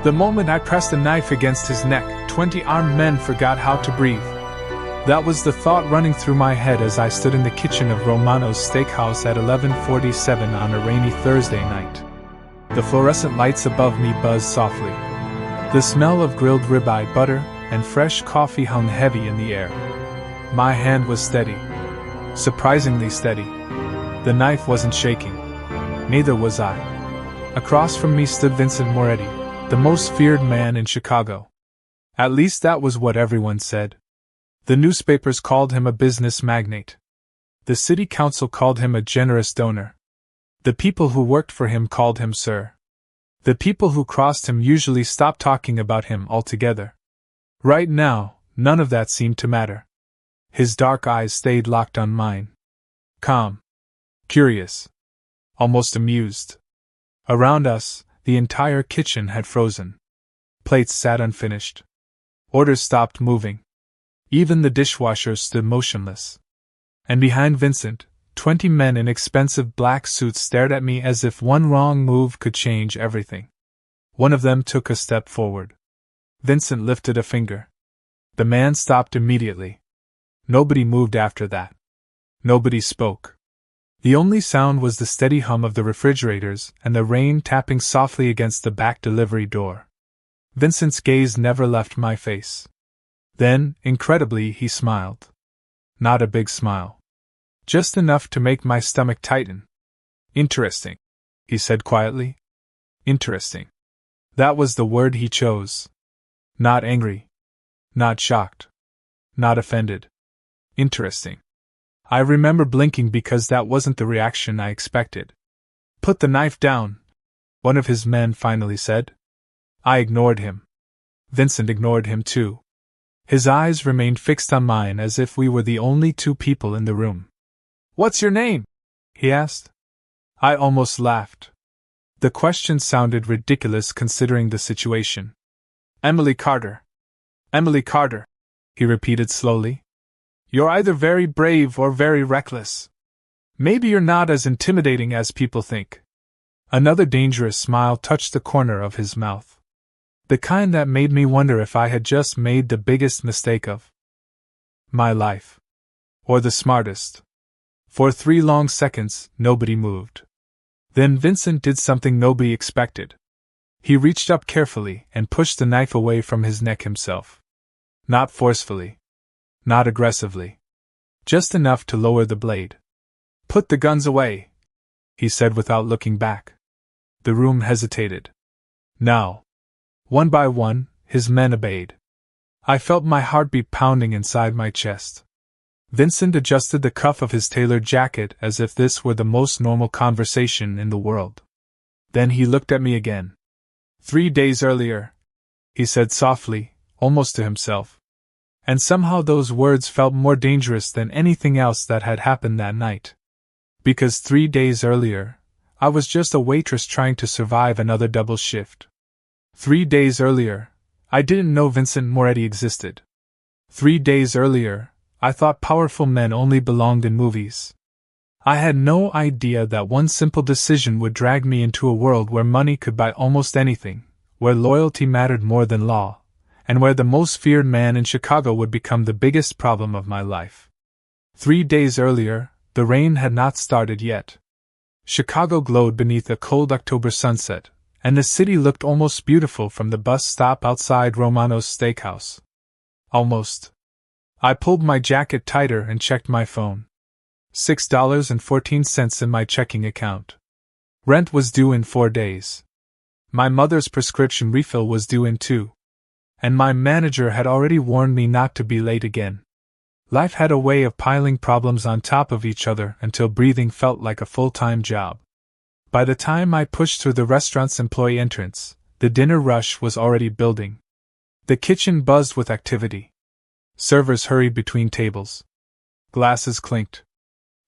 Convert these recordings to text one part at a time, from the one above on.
The moment I pressed a knife against his neck, 20 armed men forgot how to breathe. That was the thought running through my head as I stood in the kitchen of Romano's Steakhouse at 11:47 on a rainy Thursday night. The fluorescent lights above me buzzed softly. The smell of grilled ribeye, butter, and fresh coffee hung heavy in the air. My hand was steady. Surprisingly steady. The knife wasn't shaking. Neither was I. Across from me stood Vincent Moretti, the most feared man in Chicago. At least that was what everyone said. The newspapers called him a business magnate. The city council called him a generous donor. The people who worked for him called him Sir. The people who crossed him usually stopped talking about him altogether. Right now, none of that seemed to matter. His dark eyes stayed locked on mine. Calm. Curious. Almost amused. Around us, the entire kitchen had frozen. Plates sat unfinished. Orders stopped moving. Even the dishwasher stood motionless. And behind Vincent, 20 men in expensive black suits stared at me as if one wrong move could change everything. One of them took a step forward. Vincent lifted a finger. The man stopped immediately. Nobody moved after that. Nobody spoke. The only sound was the steady hum of the refrigerators and the rain tapping softly against the back delivery door. Vincent's gaze never left my face. Then, incredibly, he smiled. Not a big smile. Just enough to make my stomach tighten. Interesting, he said quietly. Interesting. That was the word he chose. Not angry. Not shocked. Not offended. Interesting. I remember blinking because that wasn't the reaction I expected. Put the knife down, one of his men finally said. I ignored him. Vincent ignored him too. His eyes remained fixed on mine as if we were the only two people in the room. What's your name? He asked. I almost laughed. The question sounded ridiculous considering the situation. Emily Carter. Emily Carter, he repeated slowly. You're either very brave or very reckless. Maybe you're not as intimidating as people think. Another dangerous smile touched the corner of his mouth. The kind that made me wonder if I had just made the biggest mistake of my life. Or the smartest. For 3 long seconds, nobody moved. Then Vincent did something nobody expected. He reached up carefully and pushed the knife away from his neck himself. Not forcefully. Not aggressively. Just enough to lower the blade. Put the guns away, he said without looking back. The room hesitated. Now. One by one, his men obeyed. I felt my heartbeat pounding inside my chest. Vincent adjusted the cuff of his tailored jacket as if this were the most normal conversation in the world. Then he looked at me again. 3 days earlier, he said softly, almost to himself. And somehow those words felt more dangerous than anything else that had happened that night. Because 3 days earlier, I was just a waitress trying to survive another double shift. 3 days earlier, I didn't know Vincent Moretti existed. 3 days earlier, I thought powerful men only belonged in movies. I had no idea that one simple decision would drag me into a world where money could buy almost anything, where loyalty mattered more than law, and where the most feared man in Chicago would become the biggest problem of my life. 3 days earlier, the rain had not started yet. Chicago glowed beneath a cold October sunset, and the city looked almost beautiful from the bus stop outside Romano's Steakhouse. Almost. I pulled my jacket tighter and checked my phone. $6.14 in my checking account. Rent was due in 4 days. My mother's prescription refill was due in 2. And my manager had already warned me not to be late again. Life had a way of piling problems on top of each other until breathing felt like a full-time job. By the time I pushed through the restaurant's employee entrance, the dinner rush was already building. The kitchen buzzed with activity. Servers hurried between tables. Glasses clinked.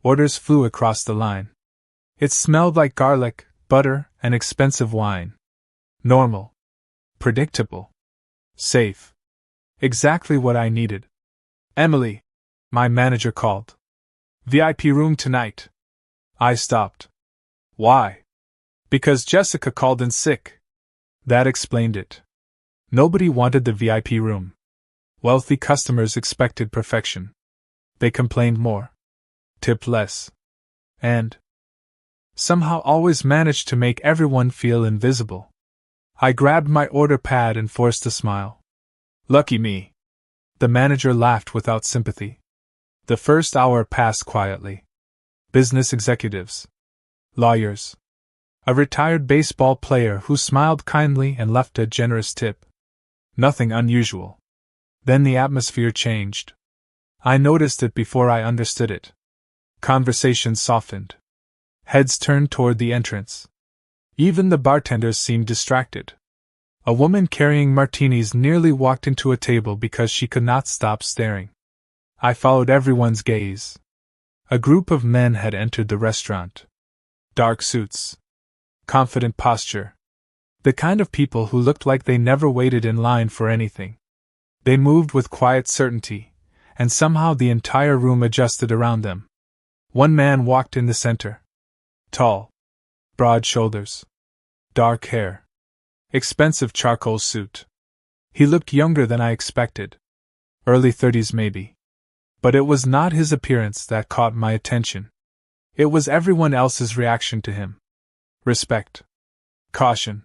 Orders flew across the line. It smelled like garlic, butter, and expensive wine. Normal. Predictable. Safe. Exactly what I needed. Emily, my manager called. VIP room tonight. I stopped. Why? Because Jessica called in sick. That explained it. Nobody wanted the VIP room. Wealthy customers expected perfection. They complained more, tipped less, and somehow always managed to make everyone feel invisible. I grabbed my order pad and forced a smile. Lucky me. The manager laughed without sympathy. The first hour passed quietly. Business executives, lawyers, a retired baseball player who smiled kindly and left a generous tip. Nothing unusual. Then the atmosphere changed. I noticed it before I understood it. Conversation softened. Heads turned toward the entrance. Even the bartenders seemed distracted. A woman carrying martinis nearly walked into a table because she could not stop staring. I followed everyone's gaze. A group of men had entered the restaurant. Dark suits. Confident posture. The kind of people who looked like they never waited in line for anything. They moved with quiet certainty, and somehow the entire room adjusted around them. One man walked in the center. Tall. Broad shoulders. Dark hair. Expensive charcoal suit. He looked younger than I expected. Early 30s maybe. But it was not his appearance that caught my attention. It was everyone else's reaction to him. Respect. Caution.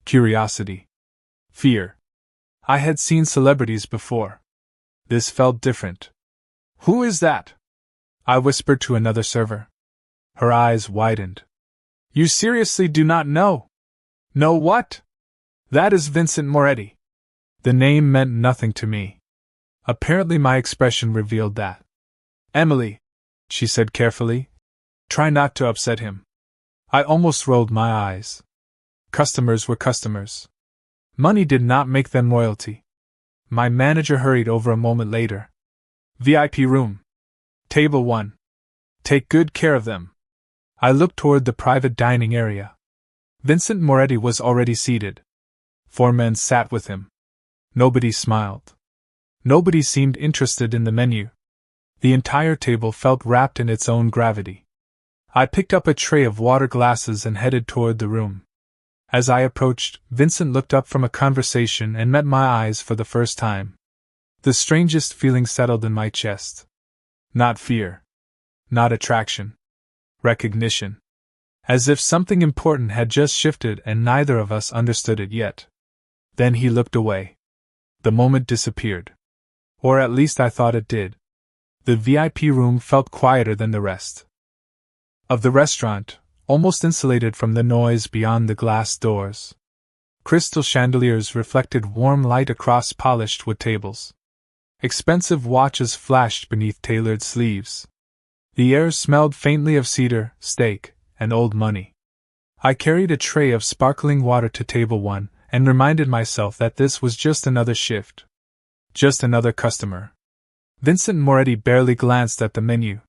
Curiosity. Fear. I had seen celebrities before. This felt different. "Who is that?" I whispered to another server. Her eyes widened. "You seriously do not know?" "Know what?" "That is Vincent Moretti." The name meant nothing to me. Apparently my expression revealed that. "Emily," she said carefully, "try not to upset him." I almost rolled my eyes. Customers were customers. Money did not make them royalty. My manager hurried over a moment later. "VIP room. Table 1. Take good care of them." I looked toward the private dining area. Vincent Moretti was already seated. 4 men sat with him. Nobody smiled. Nobody seemed interested in the menu. The entire table felt wrapped in its own gravity. I picked up a tray of water glasses and headed toward the room. As I approached, Vincent looked up from a conversation and met my eyes for the first time. The strangest feeling settled in my chest. Not fear. Not attraction. Recognition. As if something important had just shifted and neither of us understood it yet. Then he looked away. The moment disappeared. Or at least I thought it did. The VIP room felt quieter than the rest of the restaurant, almost insulated from the noise beyond the glass doors. Crystal chandeliers reflected warm light across polished wood tables. Expensive watches flashed beneath tailored sleeves. The air smelled faintly of cedar, steak, and old money. I carried a tray of sparkling water to table 1 and reminded myself that this was just another shift. Just another customer. Vincent Moretti barely glanced at the menu.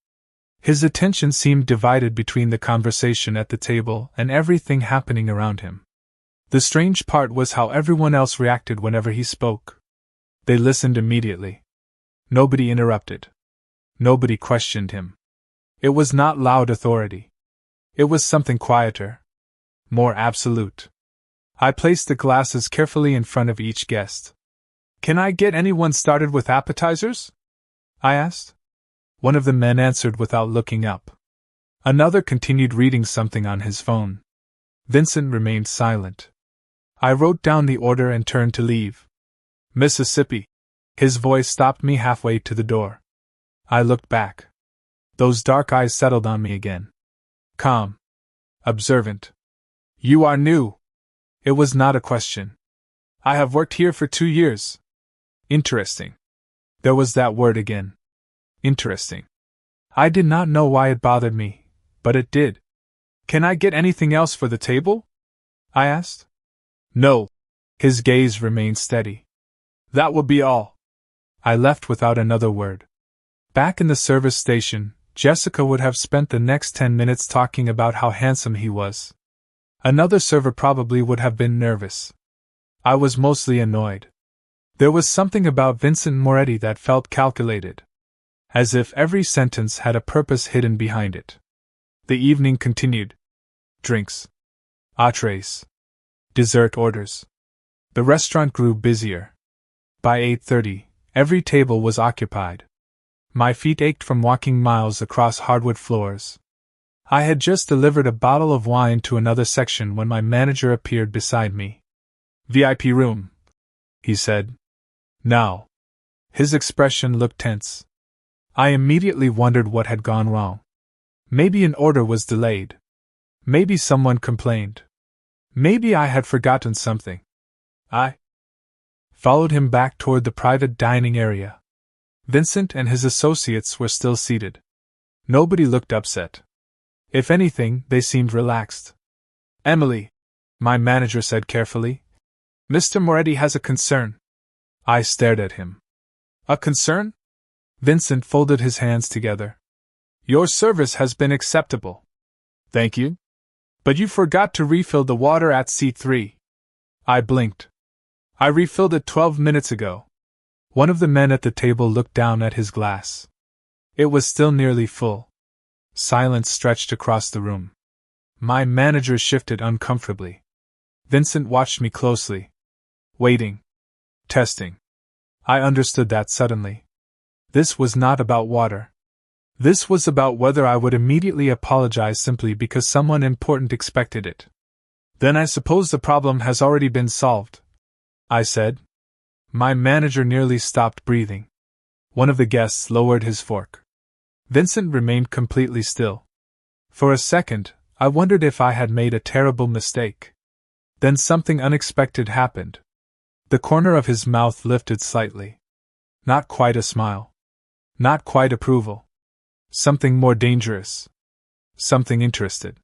His attention seemed divided between the conversation at the table and everything happening around him. The strange part was how everyone else reacted whenever he spoke. They listened immediately. Nobody interrupted. Nobody questioned him. It was not loud authority. It was something quieter. More absolute. I placed the glasses carefully in front of each guest. "Can I get anyone started with appetizers?" I asked. One of the men answered without looking up. Another continued reading something on his phone. Vincent remained silent. I wrote down the order and turned to leave. "Mississippi." His voice stopped me halfway to the door. I looked back. Those dark eyes settled on me again. Calm. Observant. "You are new." It was not a question. "I have worked here for 2 years." "Interesting." There was that word again. Interesting. I did not know why it bothered me, but it did. "Can I get anything else for the table?" I asked. "No." His gaze remained steady. "That will be all." I left without another word. Back in the service station, Jessica would have spent the next 10 minutes talking about how handsome he was. Another server probably would have been nervous. I was mostly annoyed. There was something about Vincent Moretti that felt calculated. As if every sentence had a purpose hidden behind it. The evening continued. Drinks. Entrees. Dessert orders. The restaurant grew busier. By 8:30, every table was occupied. My feet ached from walking miles across hardwood floors. I had just delivered a bottle of wine to another section when my manager appeared beside me. "VIP room," he said. "Now." His expression looked tense. I immediately wondered what had gone wrong. Maybe an order was delayed. Maybe someone complained. Maybe I had forgotten something. I followed him back toward the private dining area. Vincent and his associates were still seated. Nobody looked upset. If anything, they seemed relaxed. "Emily," my manager said carefully, "Mr. Moretti has a concern." I stared at him. "A concern?" Vincent folded his hands together. "Your service has been acceptable." "Thank you. But you forgot to refill the water at C3. I blinked. "I refilled it 12 minutes ago." One of the men at the table looked down at his glass. It was still nearly full. Silence stretched across the room. My manager shifted uncomfortably. Vincent watched me closely. Waiting. Testing. I understood that suddenly. This was not about water. This was about whether I would immediately apologize simply because someone important expected it. "Then I suppose the problem has already been solved," I said. My manager nearly stopped breathing. One of the guests lowered his fork. Vincent remained completely still. For a second, I wondered if I had made a terrible mistake. Then something unexpected happened. The corner of his mouth lifted slightly. Not quite a smile. Not quite approval. Something more dangerous. Something interested.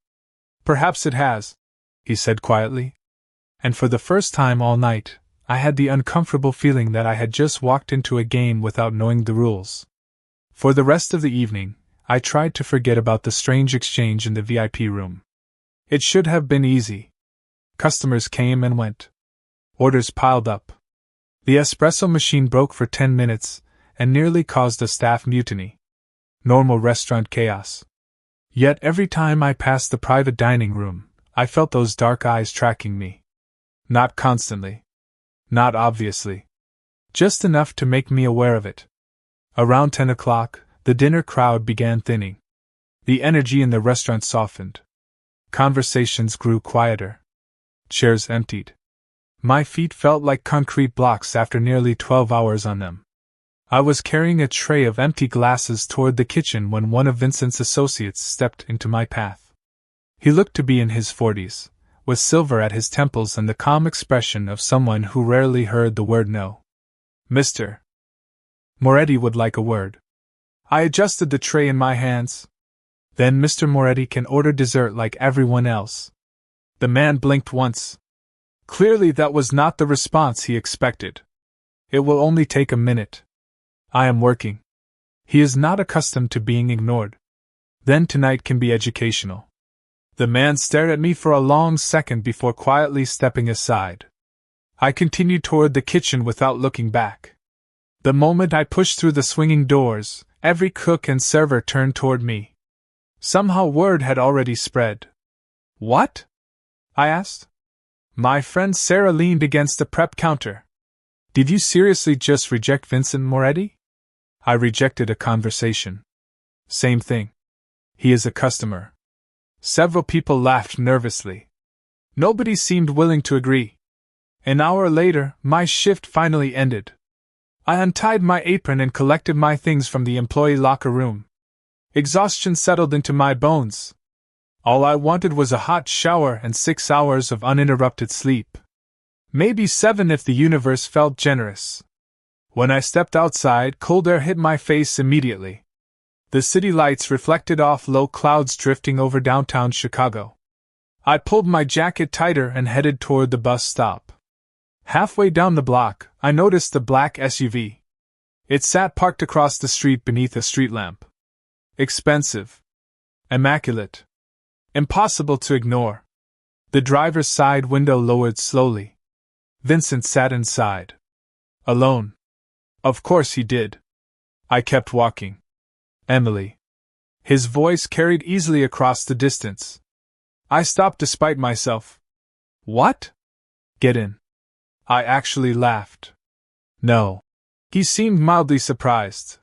"Perhaps it has," he said quietly. And for the first time all night, I had the uncomfortable feeling that I had just walked into a game without knowing the rules. For the rest of the evening, I tried to forget about the strange exchange in the VIP room. It should have been easy. Customers came and went. Orders piled up. The espresso machine broke for 10 minutes and nearly caused a staff mutiny. Normal restaurant chaos. Yet every time I passed the private dining room, I felt those dark eyes tracking me. Not constantly. Not obviously. Just enough to make me aware of it. Around 10 o'clock, the dinner crowd began thinning. The energy in the restaurant softened. Conversations grew quieter. Chairs emptied. My feet felt like concrete blocks after nearly 12 hours on them. I was carrying a tray of empty glasses toward the kitchen when one of Vincent's associates stepped into my path. He looked to be in his 40s, with silver at his temples and the calm expression of someone who rarely heard the word no. "Mr. Moretti would like a word." I adjusted the tray in my hands. "Then Mr. Moretti can order dessert like everyone else." The man blinked once. Clearly that was not the response he expected. "It will only take a minute. I am working." He is not accustomed to being ignored. Then tonight can be educational. The man stared at me for a long second before quietly stepping aside. I continued toward the kitchen without looking back. The moment I pushed through the swinging doors, every cook and server turned toward me. Somehow word had already spread. "What?" I asked. My friend Sarah leaned against the prep counter. "Did you seriously just reject Vincent Moretti?" I rejected a conversation. "Same thing. He is a customer." Several people laughed nervously. Nobody seemed willing to agree. An hour later, my shift finally ended. I untied my apron and collected my things from the employee locker room. Exhaustion settled into my bones. All I wanted was a hot shower and 6 hours of uninterrupted sleep. Maybe 7 if the universe felt generous. When I stepped outside, cold air hit my face immediately. The city lights reflected off low clouds drifting over downtown Chicago. I pulled my jacket tighter and headed toward the bus stop. Halfway down the block, I noticed the black SUV. It sat parked across the street beneath a street lamp. Expensive. Immaculate. Impossible to ignore. The driver's side window lowered slowly. Vincent sat inside. Alone. Of course he did. I kept walking. "Emily." His voice carried easily across the distance. I stopped despite myself. "What?" Get in. I actually laughed. No. He seemed mildly surprised.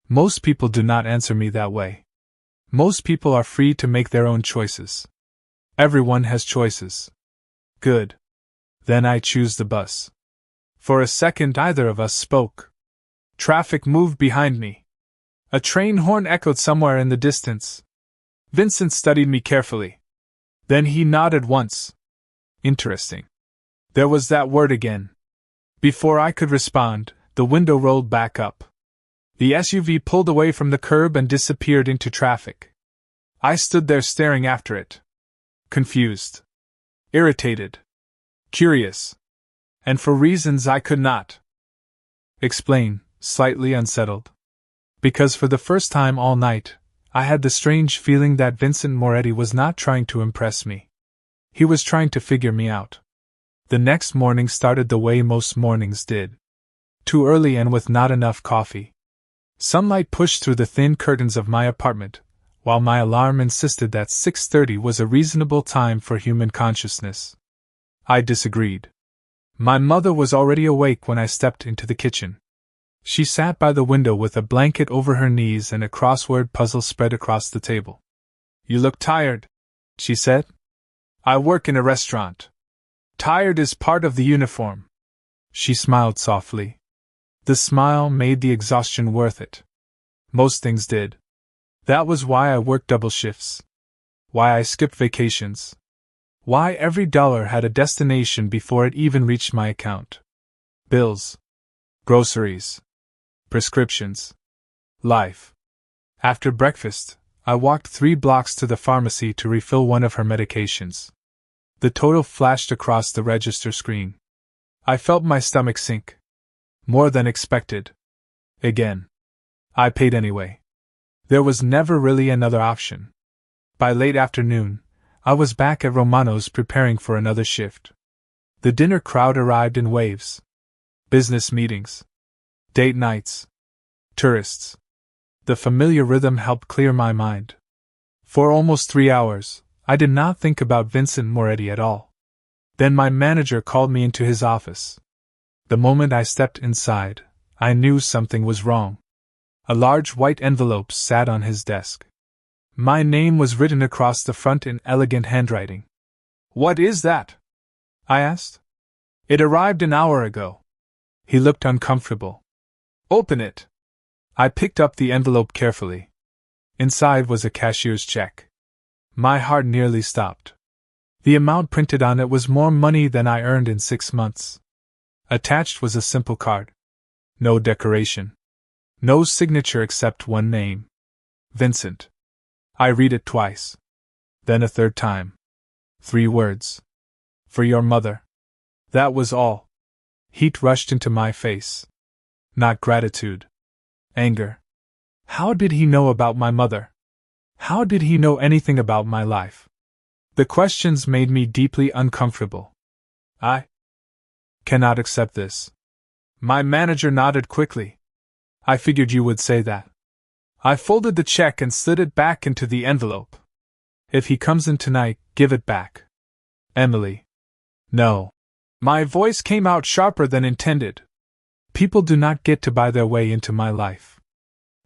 Most people do not answer me that way. Most people are free to make their own choices. Everyone has choices. Good. Then I choose the bus. For a second, neither of us spoke. Traffic moved behind me. A train horn echoed somewhere in the distance. Vincent studied me carefully. Then he nodded once. Interesting. There was that word again. Before I could respond, the window rolled back up. The SUV pulled away from the curb and disappeared into traffic. I stood there staring after it. Confused. Irritated. Curious. And for reasons I could not explain, slightly unsettled. Because for the first time all night, I had the strange feeling that Vincent Moretti was not trying to impress me. He was trying to figure me out. The next morning started the way most mornings did. Too early and with not enough coffee. Sunlight pushed through the thin curtains of my apartment, while my alarm insisted that 6:30 was a reasonable time for human consciousness. I disagreed. My mother was already awake when I stepped into the kitchen. She sat by the window with a blanket over her knees and a crossword puzzle spread across the table. "You look tired," she said. "I work in a restaurant. Tired is part of the uniform." She smiled softly. The smile made the exhaustion worth it. Most things did. That was why I worked double shifts. Why I skipped vacations. Why every dollar had a destination before it even reached my account. Bills. Groceries. Prescriptions. Life. After breakfast, I walked 3 blocks to the pharmacy to refill one of her medications. The total flashed across the register screen. I felt my stomach sink. More than expected. Again. I paid anyway. There was never really another option. By late afternoon, I was back at Romano's preparing for another shift. The dinner crowd arrived in waves. Business meetings. Date nights. Tourists. The familiar rhythm helped clear my mind. For almost 3 hours, I did not think about Vincent Moretti at all. Then my manager called me into his office. The moment I stepped inside, I knew something was wrong. A large white envelope sat on his desk. My name was written across the front in elegant handwriting. "What is that?" I asked. "It arrived an hour ago." He looked uncomfortable. "Open it." I picked up the envelope carefully. Inside was a cashier's check. My heart nearly stopped. The amount printed on it was more money than I earned in 6 months. Attached was a simple card. No decoration. No signature except one name. Vincent. I read it twice. Then a third time. 3 words. "For your mother." That was all. Heat rushed into my face. Not gratitude. Anger. How did he know about my mother? How did he know anything about my life? The questions made me deeply uncomfortable. I cannot accept this. My manager nodded quickly. "I figured you would say that." I folded the check and slid it back into the envelope. "If he comes in tonight, give it back. Emily." "No." My voice came out sharper than intended. People do not get to buy their way into my life.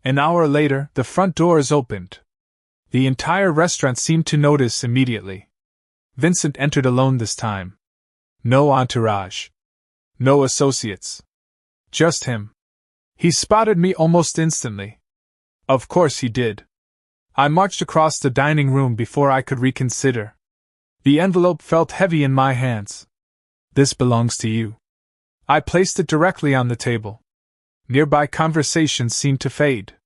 An hour later, the front doors opened. The entire restaurant seemed to notice immediately. Vincent entered alone this time. No entourage. No associates. Just him. He spotted me almost instantly. Of course he did. I marched across the dining room before I could reconsider. The envelope felt heavy in my hands. "This belongs to you." I placed it directly on the table. Nearby conversation seemed to fade.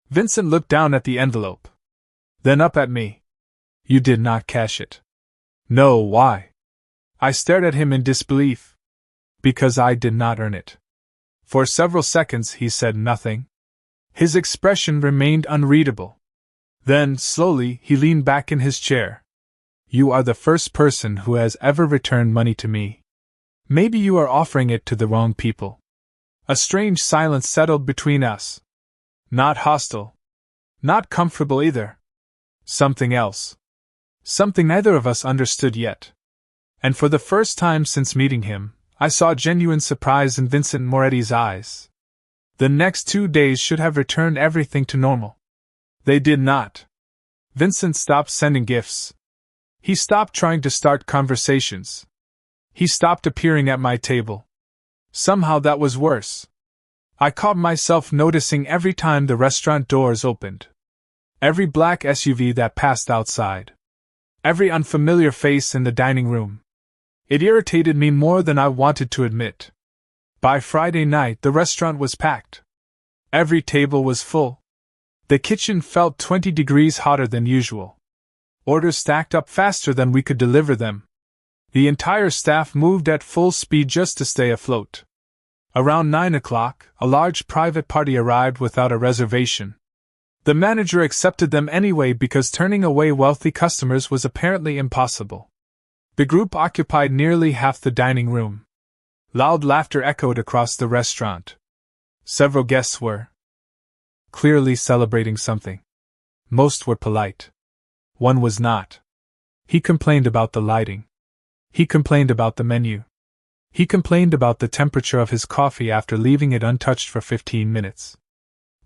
Vincent looked down at the envelope. Then up at me. "You did not cash it." "No, why?" I stared at him in disbelief. "Because I did not earn it." For several seconds he said nothing. His expression remained unreadable. Then, slowly, he leaned back in his chair. "You are the first person who has ever returned money to me. Maybe you are offering it to the wrong people." A strange silence settled between us. Not hostile. Not comfortable either. Something else. Something neither of us understood yet. And for the first time since meeting him, I saw genuine surprise in Vincent Moretti's eyes. The next 2 days should have returned everything to normal. They did not. Vincent stopped sending gifts. He stopped trying to start conversations. He stopped appearing at my table. Somehow that was worse. I caught myself noticing every time the restaurant doors opened. Every black SUV that passed outside. Every unfamiliar face in the dining room. It irritated me more than I wanted to admit. By Friday night, the restaurant was packed. Every table was full. The kitchen felt 20 degrees hotter than usual. Orders stacked up faster than we could deliver them. The entire staff moved at full speed just to stay afloat. Around 9 o'clock, a large private party arrived without a reservation. The manager accepted them anyway because turning away wealthy customers was apparently impossible. The group occupied nearly half the dining room. Loud laughter echoed across the restaurant. Several guests were clearly celebrating something. Most were polite. One was not. He complained about the lighting. He complained about the menu. He complained about the temperature of his coffee after leaving it untouched for 15 minutes.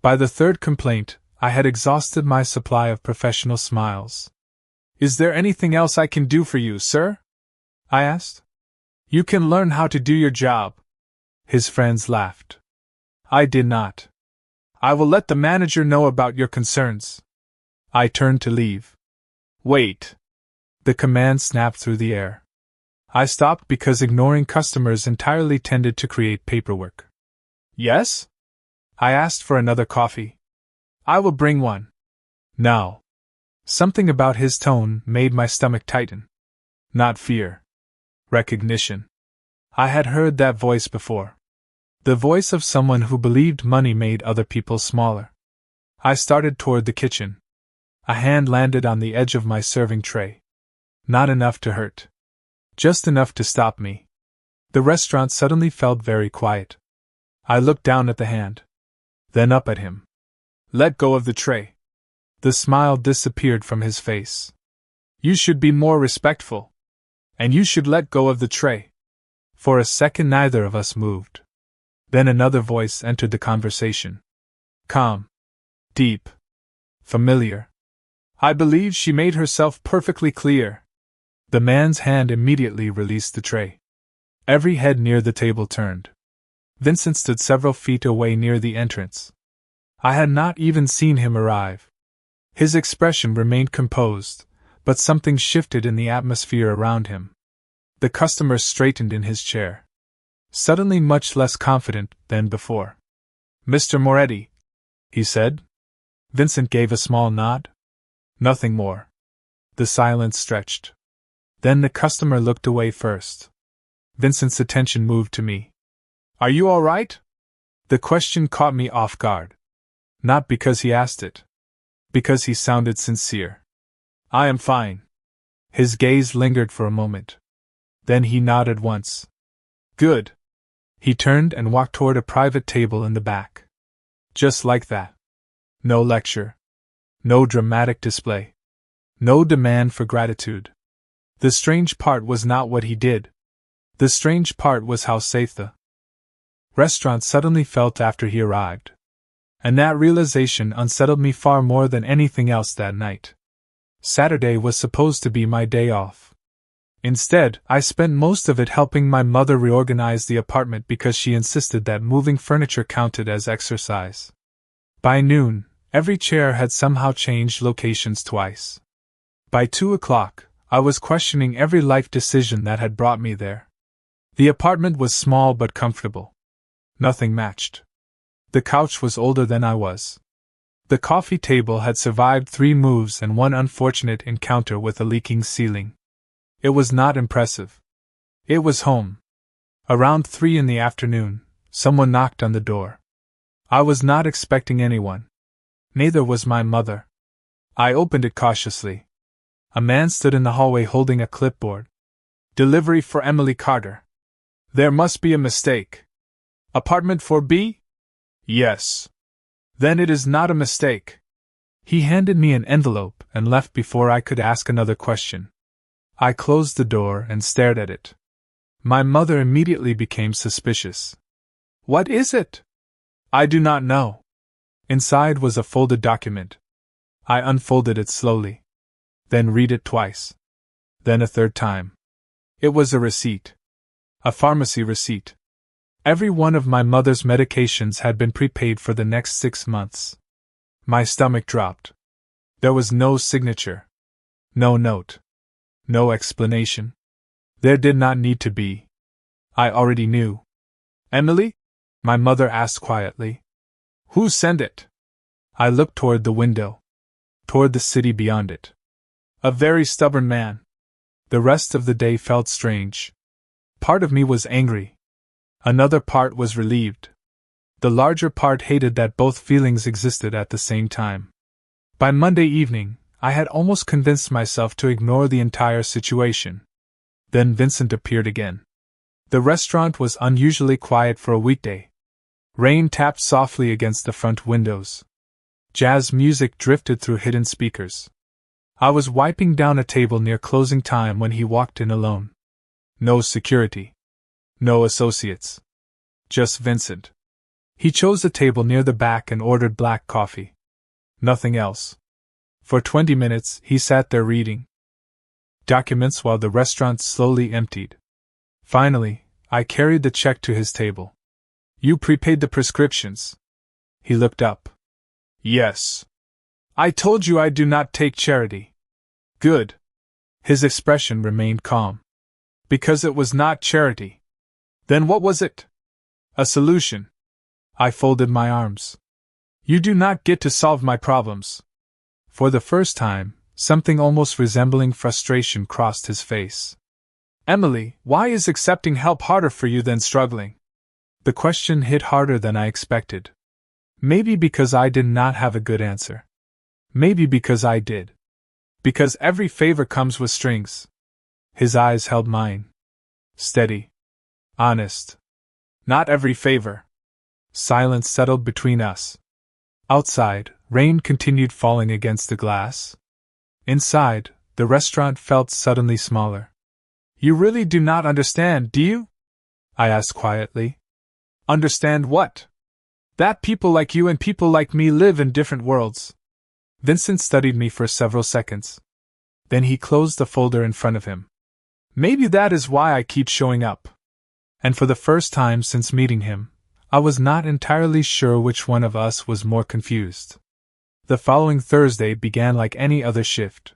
By the third complaint, I had exhausted my supply of professional smiles. "Is there anything else I can do for you, sir?" I asked. "You can learn how to do your job." His friends laughed. I did not. "I will let the manager know about your concerns." I turned to leave. "Wait." The command snapped through the air. I stopped because ignoring customers entirely tended to create paperwork. "Yes?" I asked for another coffee. "I will bring one." "Now." Something about his tone made my stomach tighten. Not fear. Recognition. I had heard that voice before. The voice of someone who believed money made other people smaller. I started toward the kitchen. A hand landed on the edge of my serving tray. Not enough to hurt. Just enough to stop me. The restaurant suddenly felt very quiet. I looked down at the hand. Then up at him. "Let go of the tray." The smile disappeared from his face. "You should be more respectful. And you should let go of the tray." For a second neither of us moved. Then another voice entered the conversation. Calm. Deep. Familiar. I believe she made herself perfectly clear. The man's hand immediately released the tray. Every head near the table turned. Vincent stood several feet away near the entrance. I had not even seen him arrive. His expression remained composed, but something shifted in the atmosphere around him. The customer straightened in his chair. Suddenly much less confident than before. "Mr. Moretti," he said. Vincent gave a small nod. Nothing more. The silence stretched. Then the customer looked away first. Vincent's attention moved to me. "Are you all right?" The question caught me off guard. Not because he asked it. Because he sounded sincere. "I am fine." His gaze lingered for a moment. Then he nodded once. "Good." He turned and walked toward a private table in the back. Just like that. No lecture. No dramatic display. No demand for gratitude. The strange part was not what he did. The strange part was how safe the restaurant suddenly felt after he arrived. And that realization unsettled me far more than anything else that night. Saturday was supposed to be my day off. Instead, I spent most of it helping my mother reorganize the apartment because she insisted that moving furniture counted as exercise. By noon, every chair had somehow changed locations twice. By 2 o'clock, I was questioning every life decision that had brought me there. The apartment was small but comfortable. Nothing matched. The couch was older than I was. The coffee table had survived 3 moves and one unfortunate encounter with a leaking ceiling. It was not impressive. It was home. Around 3 in the afternoon, someone knocked on the door. I was not expecting anyone. Neither was my mother. I opened it cautiously. A man stood in the hallway holding a clipboard. "Delivery for Emily Carter." "There must be a mistake." "Apartment 4B?" "Yes." "Then it is not a mistake." He handed me an envelope and left before I could ask another question. I closed the door and stared at it. My mother immediately became suspicious. What is it? I do not know. Inside was a folded document. I unfolded it slowly. Then read it twice. Then a third time. It was a receipt. A pharmacy receipt. Every one of my mother's medications had been prepaid for the next 6 months. My stomach dropped. There was no signature. No note. No explanation. There did not need to be. I already knew. Emily? My mother asked quietly. Who sent it? I looked toward the window. Toward the city beyond it. A very stubborn man. The rest of the day felt strange. Part of me was angry. Another part was relieved. The larger part hated that both feelings existed at the same time. By Monday evening, I had almost convinced myself to ignore the entire situation. Then Vincent appeared again. The restaurant was unusually quiet for a weekday. Rain tapped softly against the front windows. Jazz music drifted through hidden speakers. I was wiping down a table near closing time when he walked in alone. No security. No associates. Just Vincent. He chose a table near the back and ordered black coffee. Nothing else. For 20 minutes, he sat there reading documents while the restaurant slowly emptied. Finally, I carried the check to his table. You prepaid the prescriptions. He looked up. Yes. I told you I do not take charity. Good. His expression remained calm. Because it was not charity. Then what was it? A solution. I folded my arms. You do not get to solve my problems. For the first time, something almost resembling frustration crossed his face. Emily, why is accepting help harder for you than struggling? The question hit harder than I expected. Maybe because I did not have a good answer. Maybe because I did. Because every favor comes with strings. His eyes held mine. Steady. Honest. Not every favor. Silence settled between us. Outside, rain continued falling against the glass. Inside, the restaurant felt suddenly smaller. You really do not understand, do you? I asked quietly. Understand what? That people like you and people like me live in different worlds. Vincent studied me for several seconds. Then he closed the folder in front of him. Maybe that is why I keep showing up. And for the first time since meeting him, I was not entirely sure which one of us was more confused. The following Thursday began like any other shift.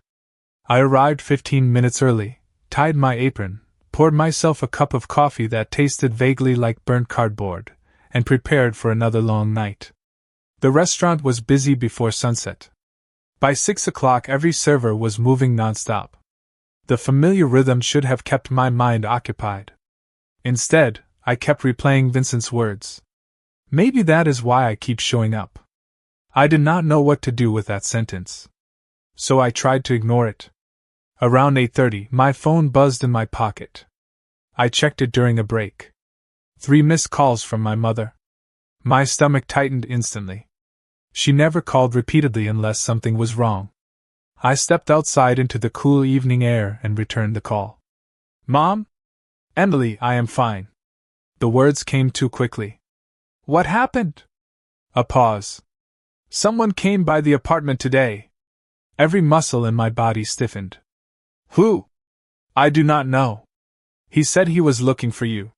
I arrived 15 minutes early, tied my apron, poured myself a cup of coffee that tasted vaguely like burnt cardboard, and prepared for another long night. The restaurant was busy before sunset. By 6 o'clock every server was moving nonstop. The familiar rhythm should have kept my mind occupied. Instead, I kept replaying Vincent's words. Maybe that is why I keep showing up. I did not know what to do with that sentence. So I tried to ignore it. Around 8:30, my phone buzzed in my pocket. I checked it during a break. 3 missed calls from my mother. My stomach tightened instantly. She never called repeatedly unless something was wrong. I stepped outside into the cool evening air and returned the call. Mom? Emily, I am fine. The words came too quickly. What happened? A pause. Someone came by the apartment today. Every muscle in my body stiffened. Who? I do not know. He said he was looking for you.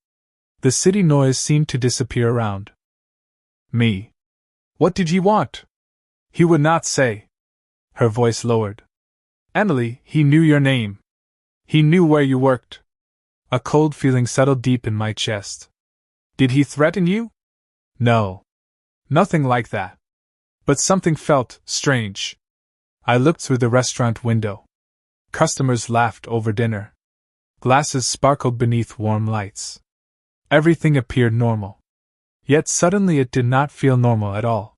The city noise seemed to disappear around me. What did he want? He would not say. Her voice lowered. Emily, he knew your name. He knew where you worked. A cold feeling settled deep in my chest. Did he threaten you? No. Nothing like that. But something felt strange. I looked through the restaurant window. Customers laughed over dinner. Glasses sparkled beneath warm lights. Everything appeared normal. Yet suddenly it did not feel normal at all.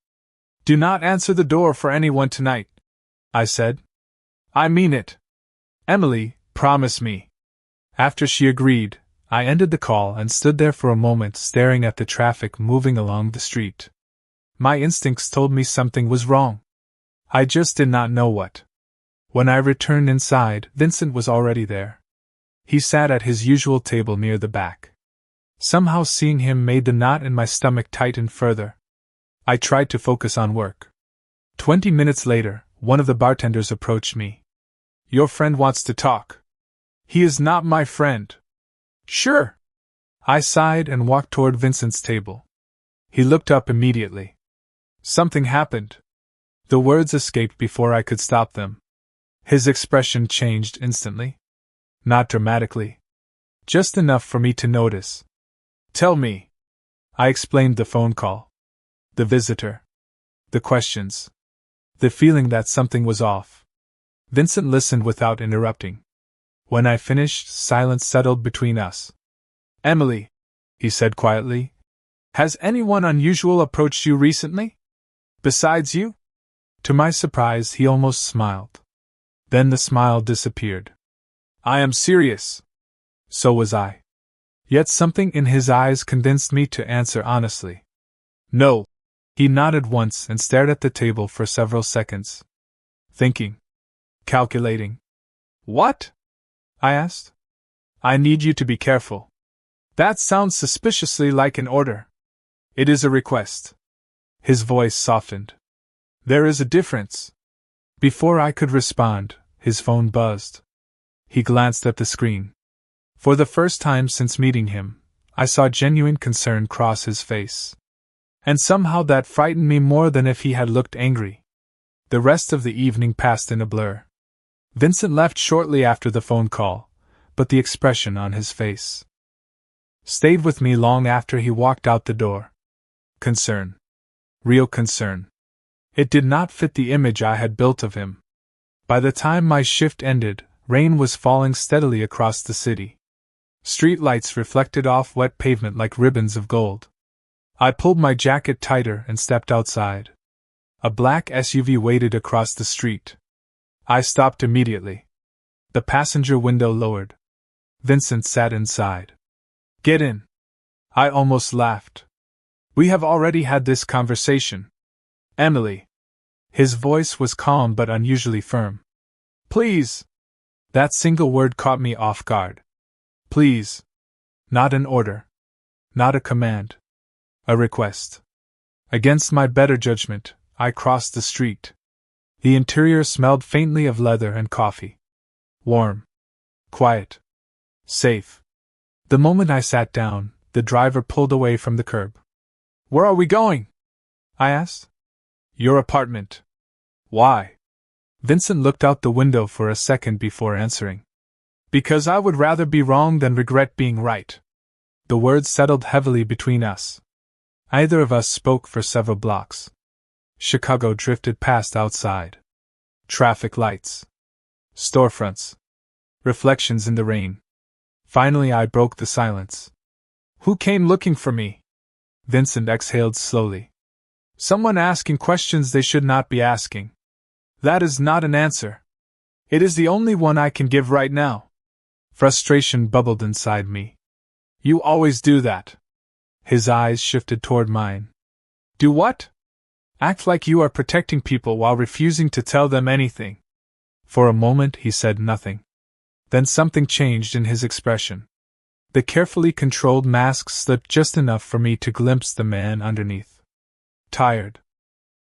Do not answer the door for anyone tonight, I said. I mean it. Emily, promise me. After she agreed, I ended the call and stood there for a moment staring at the traffic moving along the street. My instincts told me something was wrong. I just did not know what. When I returned inside, Vincent was already there. He sat at his usual table near the back. Somehow seeing him made the knot in my stomach tighten further. I tried to focus on work. 20 minutes later, one of the bartenders approached me. "Your friend wants to talk." "He is not my friend." "Sure." I sighed and walked toward Vincent's table. He looked up immediately. "Something happened." The words escaped before I could stop them. His expression changed instantly. Not dramatically. Just enough for me to notice. "Tell me." I explained the phone call. The visitor. The questions. The feeling that something was off. Vincent listened without interrupting. When I finished, silence settled between us. "Emily," he said quietly, "has anyone unusual approached you recently? Besides you?" To my surprise, he almost smiled. Then the smile disappeared. "I am serious." So was I. Yet something in his eyes convinced me to answer honestly. "No." He nodded once and stared at the table for several seconds. Thinking. Calculating. "What?" I asked. "I need you to be careful." "That sounds suspiciously like an order." "It is a request." His voice softened. "There is a difference." Before I could respond, his phone buzzed. He glanced at the screen. For the first time since meeting him, I saw genuine concern cross his face. And somehow that frightened me more than if he had looked angry. The rest of the evening passed in a blur. Vincent left shortly after the phone call, but the expression on his face stayed with me long after he walked out the door. Concern. Real concern. It did not fit the image I had built of him. By the time my shift ended, rain was falling steadily across the city. Street lights reflected off wet pavement like ribbons of gold. I pulled my jacket tighter and stepped outside. A black SUV waited across the street. I stopped immediately. The passenger window lowered. Vincent sat inside. "Get in." I almost laughed. "We have already had this conversation." "Emily." His voice was calm but unusually firm. "Please." That single word caught me off guard. Please. Not an order. Not a command. A request. Against my better judgment, I crossed the street. The interior smelled faintly of leather and coffee. Warm. Quiet. Safe. The moment I sat down, the driver pulled away from the curb. "Where are we going?" I asked. "Your apartment." "Why?" Vincent looked out the window for a second before answering. "Because I would rather be wrong than regret being right." The words settled heavily between us. Neither of us spoke for several blocks. Chicago drifted past outside. Traffic lights. Storefronts. Reflections in the rain. Finally I broke the silence. "Who came looking for me?" Vincent exhaled slowly. "Someone asking questions they should not be asking." "That is not an answer. It is the only one I can give right now." Frustration bubbled inside me. "You always do that." His eyes shifted toward mine. "Do what?" "Act like you are protecting people while refusing to tell them anything." For a moment he said nothing. Then something changed in his expression. The carefully controlled mask slipped just enough for me to glimpse the man underneath. Tired.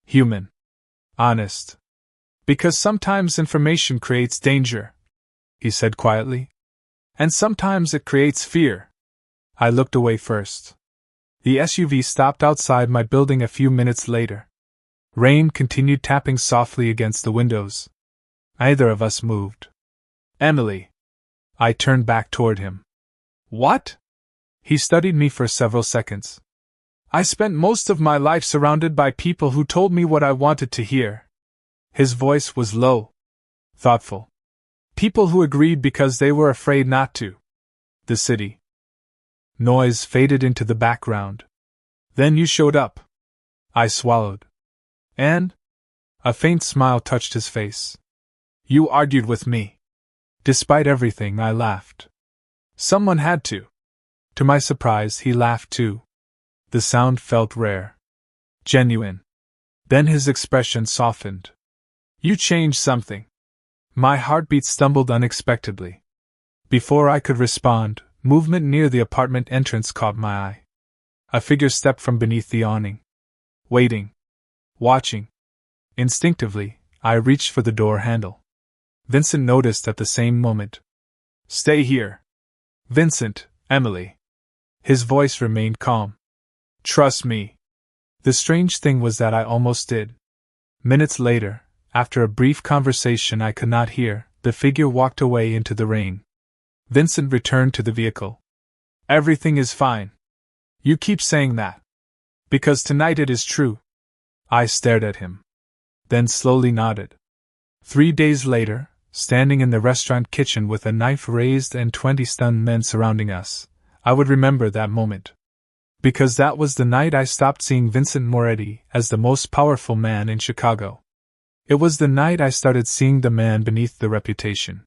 Human. Honest. "Because sometimes information creates danger," he said quietly. "And sometimes it creates fear." I looked away first. The SUV stopped outside my building a few minutes later. Rain continued tapping softly against the windows. Neither of us moved. "Emily." I turned back toward him. "What?" He studied me for several seconds. "I spent most of my life surrounded by people who told me what I wanted to hear." His voice was low. Thoughtful. "People who agreed because they were afraid not to." The city. Noise faded into the background. "Then you showed up." I swallowed. "And?" A faint smile touched his face. "You argued with me." Despite everything, I laughed. "Someone had to." To my surprise, he laughed too. The sound felt rare. Genuine. Then his expression softened. "You changed something." My heartbeat stumbled unexpectedly. Before I could respond, movement near the apartment entrance caught my eye. A figure stepped from beneath the awning. Waiting. Watching. Instinctively, I reached for the door handle. Vincent noticed at the same moment. "Stay here." "Vincent, Emily." His voice remained calm. "Trust me." The strange thing was that I almost did. Minutes later, after a brief conversation I could not hear, the figure walked away into the rain. Vincent returned to the vehicle. "Everything is fine. You keep saying that. Because tonight it is true." I stared at him. Then slowly nodded. 3 days later, standing in the restaurant kitchen with a knife raised and 20 stunned men surrounding us, I would remember that moment. Because that was the night I stopped seeing Vincent Moretti as the most powerful man in Chicago. It was the night I started seeing the man beneath the reputation.